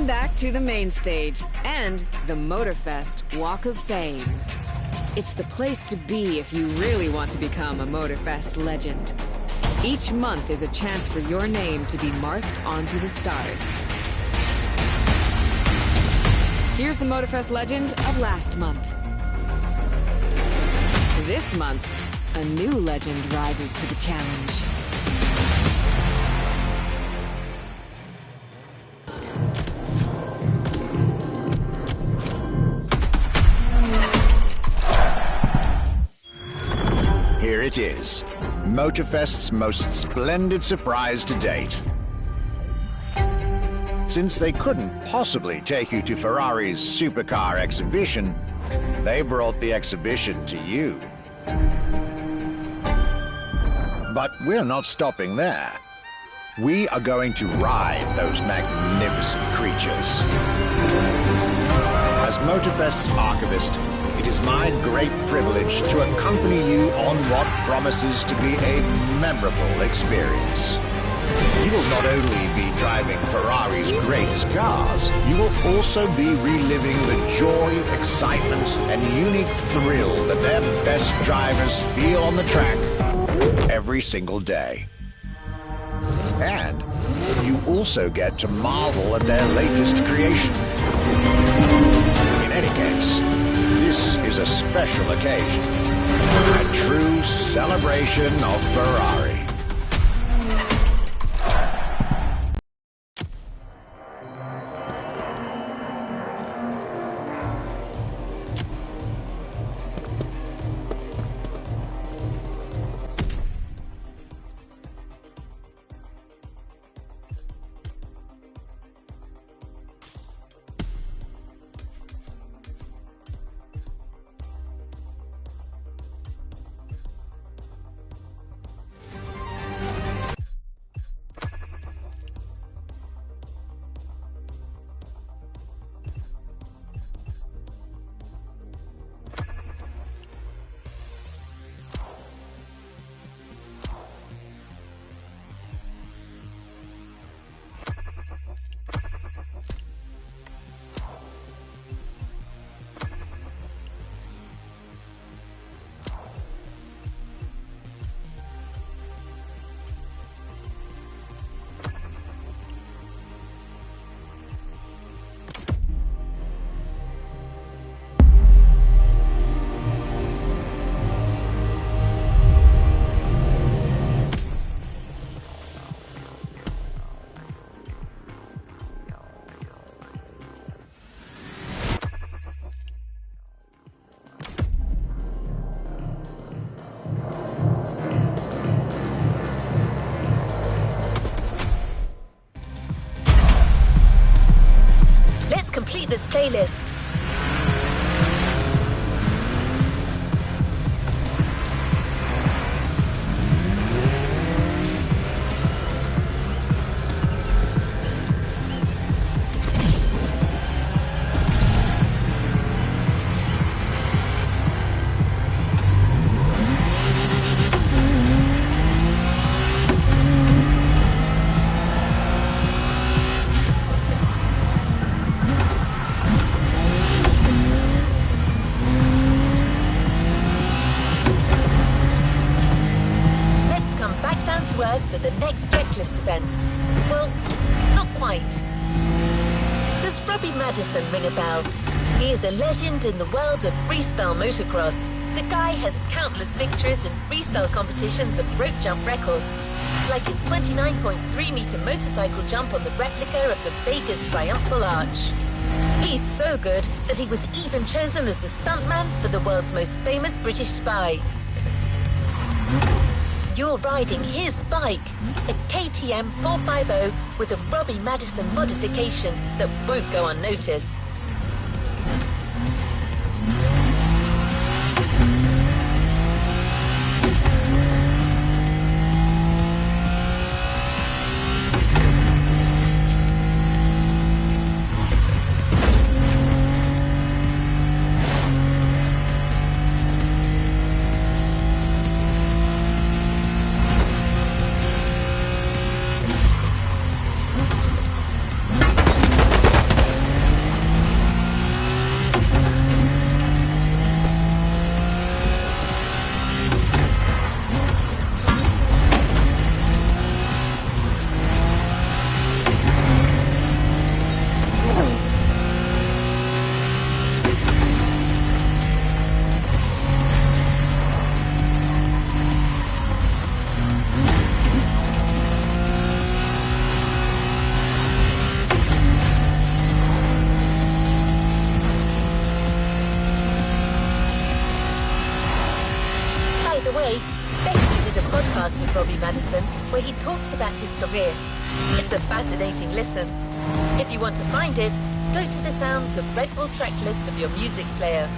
back to the main stage and the MOTORFEST Walk of Fame. It's the place to be if you really want to become a MOTORFEST legend. Each month is a chance for your name to be marked onto the stars. Here's the MOTORFEST legend of last month. This month, a new legend rises to the challenge. Here it is, MOTORFEST's most splendid surprise to date. Since they couldn't possibly take you to Ferrari's supercar exhibition, they brought the exhibition to you. But we're not stopping there. We are going to ride those magnificent creatures. As MOTORFEST's archivist, it is my great privilege to accompany you on what promises to be a memorable experience. You will not only be driving Ferrari's greatest cars, you will also be reliving the joy, excitement, and unique thrill that their best drivers feel on the track every single day. And you also get to marvel at their latest creation. In any case, this is a special occasion, a true celebration of Ferrari. Complete this playlist. For the next checklist event. Well, not quite. Does Robbie Madison ring a bell? He is a legend in the world of freestyle motocross. The guy has countless victories in freestyle competitions and rope jump records, like his 29.3-meter motorcycle jump on the replica of the Vegas Triumphal Arch. He's so good that he was even chosen as the stuntman for the world's most famous British spy. You're riding his bike, a KTM 450 with a Robbie Madison modification that won't go unnoticed. of Robbie Madison, where he talks about his career. It's a fascinating listen. If you want to find it, go to the sounds of Red Bull track list of your music player.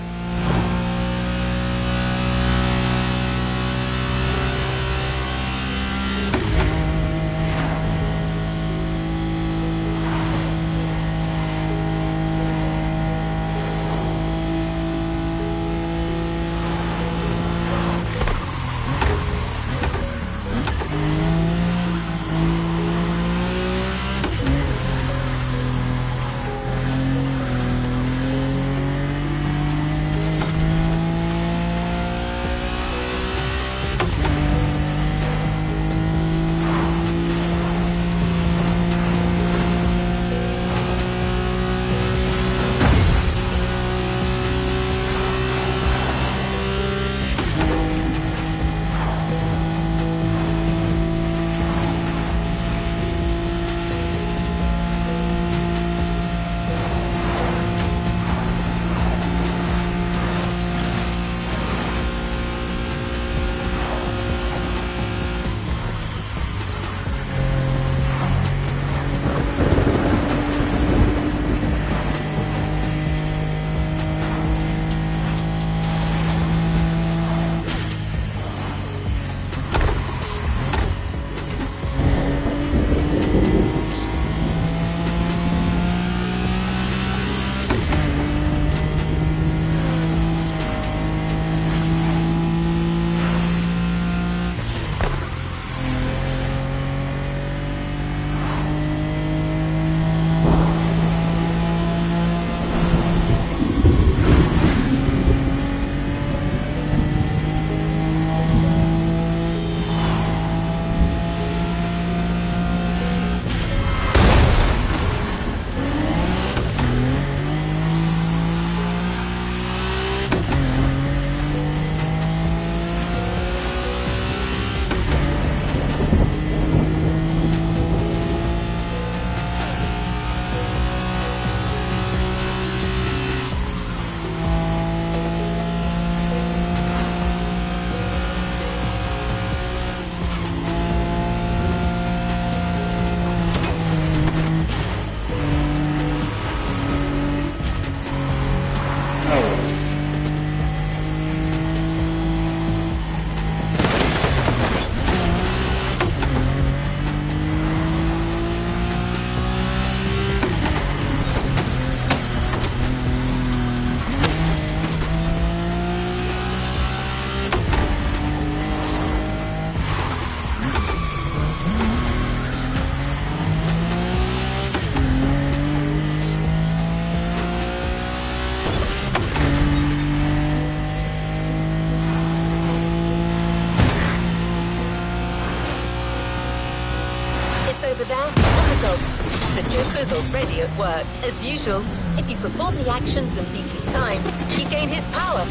Over there, on the dogs. The Joker's already at work. As usual, if you perform the actions and beat his time, you gain his power.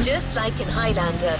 Just like in Highlander.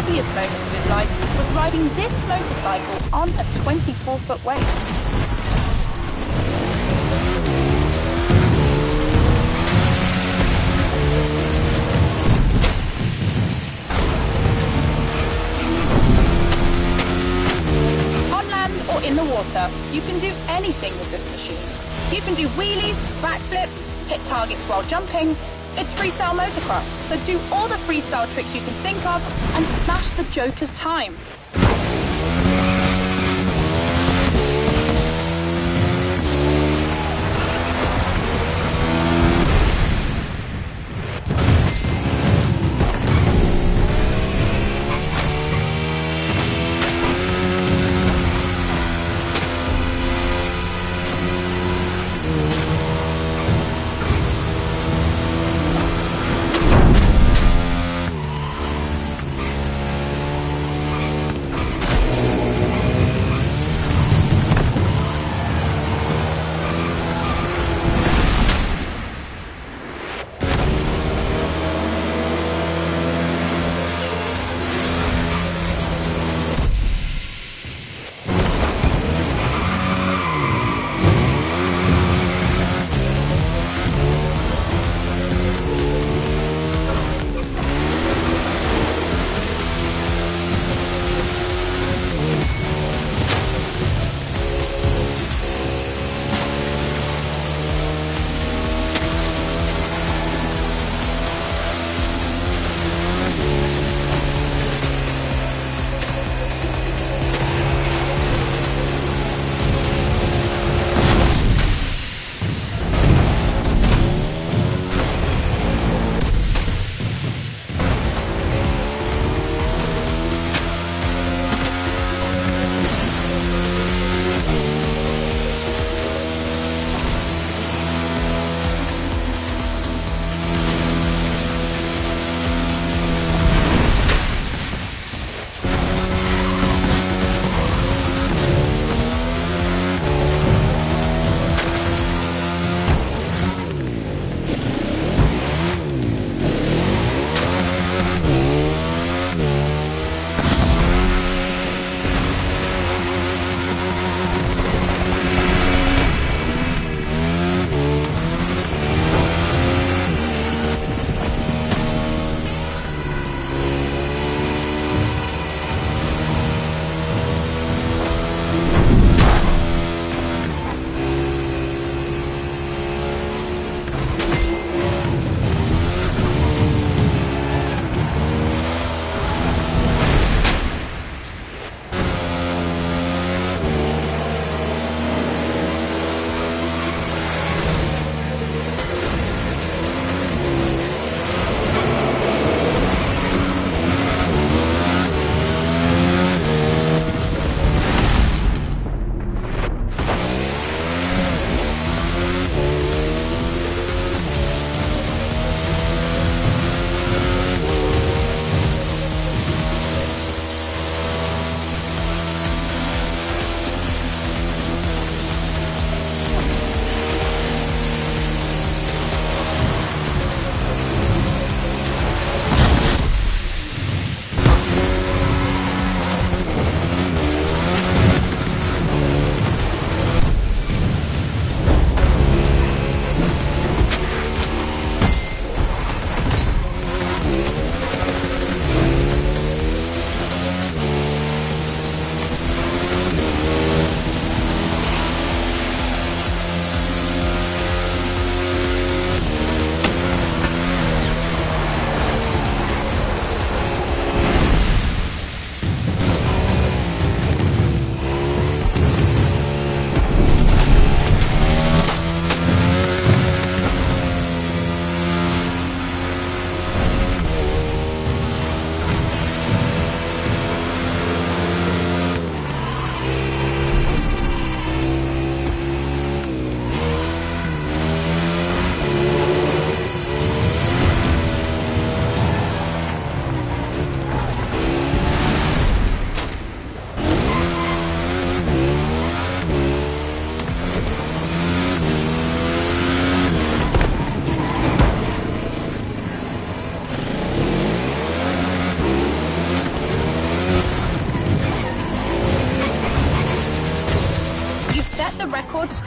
heaviest moments of his life was riding this motorcycle on a 24-foot wave. On land or in the water, you can do anything with this machine. You can do wheelies, backflips, hit targets while jumping. It's freestyle motocross, so do all the freestyle tricks you can think of and smash the Joker's time.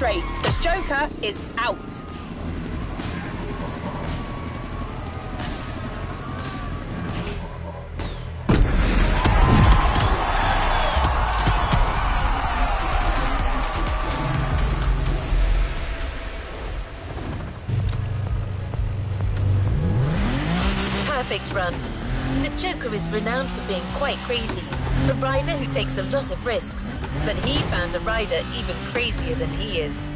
straight. The Joker is out. Perfect run. The Joker is renowned for being quite crazy, a rider who takes a lot of risks, but he found a rider even crazier than he is.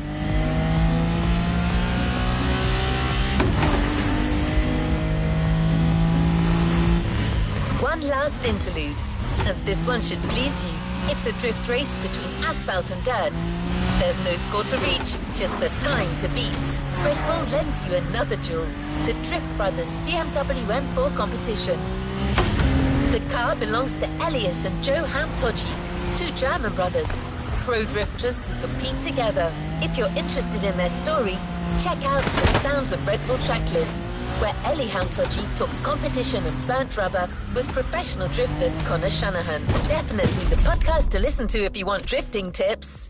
One last interlude, and this one should please you. It's a drift race between asphalt and dirt. There's no score to reach, just a time to beat. Red Bull lends you another jewel, the Drift Brothers BMW M4 competition. The car belongs to Elias and Joe Hamtoji, two German brothers, pro drifters who compete together. If you're interested in their story, check out the Sounds of Red Bull tracklist, where Eli Hamtoji talks competition and burnt rubber with professional drifter Connor Shanahan. Definitely the podcast to listen to if you want drifting tips.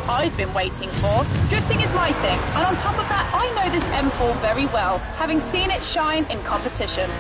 I've been waiting for. Drifting is my thing, and on top of that, I know this M4 very well, having seen it shine in competition.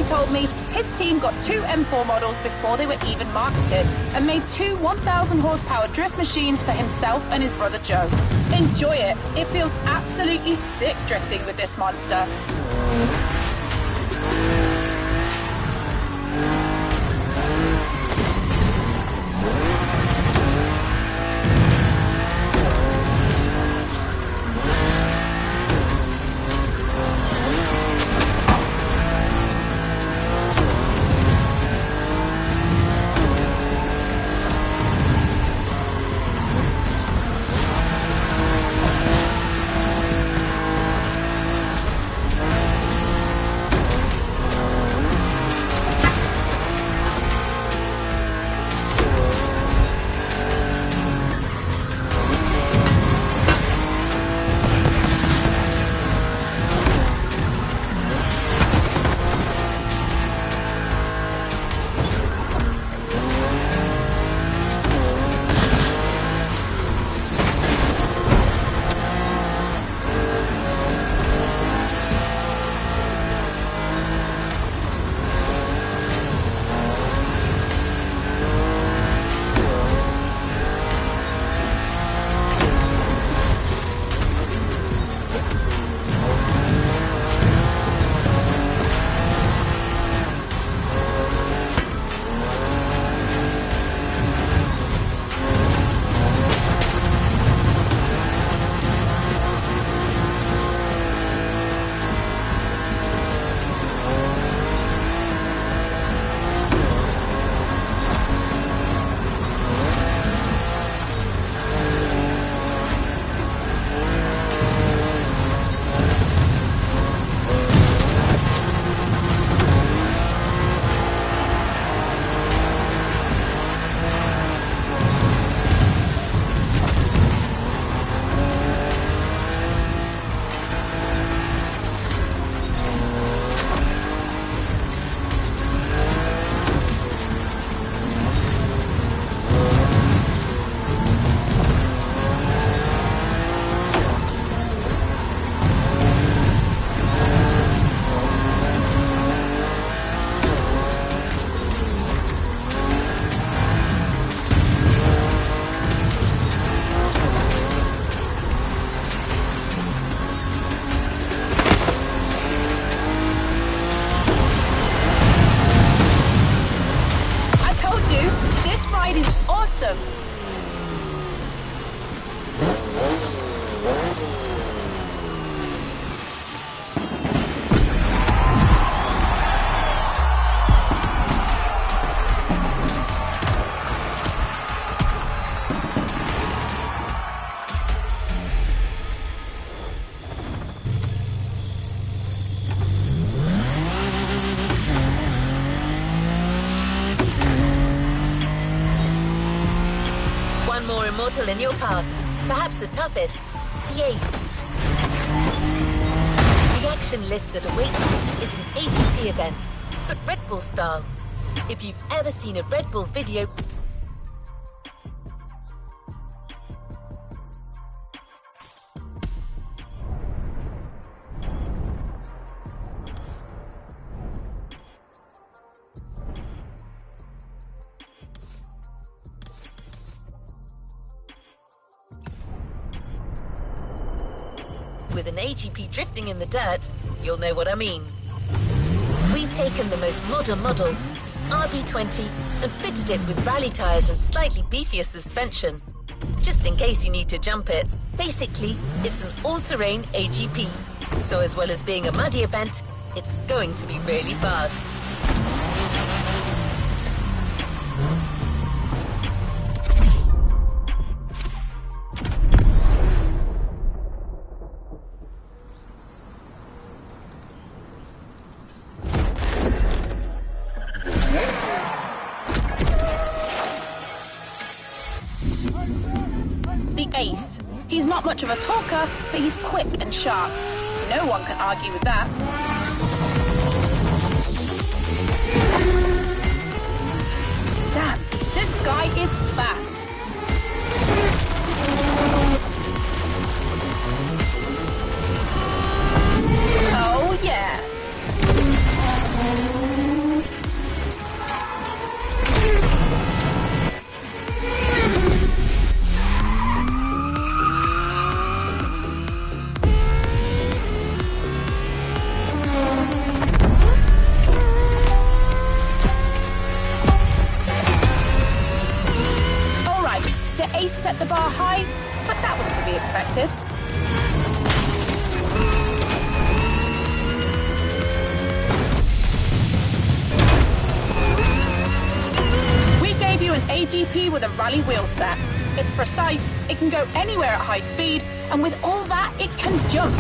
Told me his team got two M4 models before they were even marketed and made two 1,000 horsepower drift machines for himself and his brother Joe. Enjoy it. It feels absolutely sick drifting with this monster. more immortal in your path. Perhaps the toughest, the Ace. The action list that awaits you is an AGP event, but Red Bull style. If you've ever seen a Red Bull video, with an AGP drifting in the dirt, you'll know what I mean. We've taken the most modern model, RB20, and fitted it with rally tyres and slightly beefier suspension, just in case you need to jump it. Basically, it's an all-terrain AGP, so as well as being a muddy event, it's going to be really fast. Ace. He's not much of a talker, but he's quick and sharp. No one can argue with that. Damn, this guy is fast. Oh yeah. Ace set the bar high, but that was to be expected. We gave you an AGP with a rally wheel set. It's precise, it can go anywhere at high speed, and with all that, it can jump.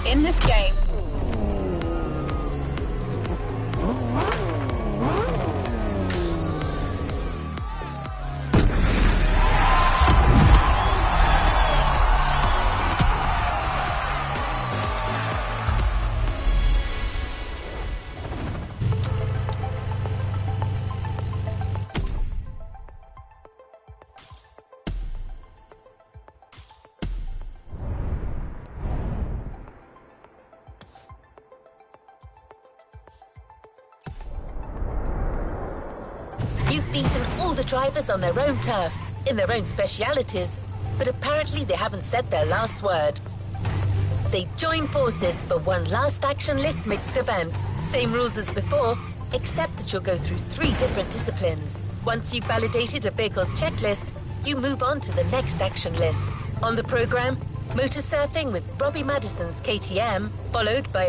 in this game. You've beaten all the drivers on their own turf, in their own specialities, but apparently they haven't said their last word. They join forces for one last action list mixed event. Same rules as before, except that you'll go through 3 different disciplines. Once you've validated a vehicle's checklist, you move on to the next action list. On the program, motor surfing with Robbie Madison's KTM, followed by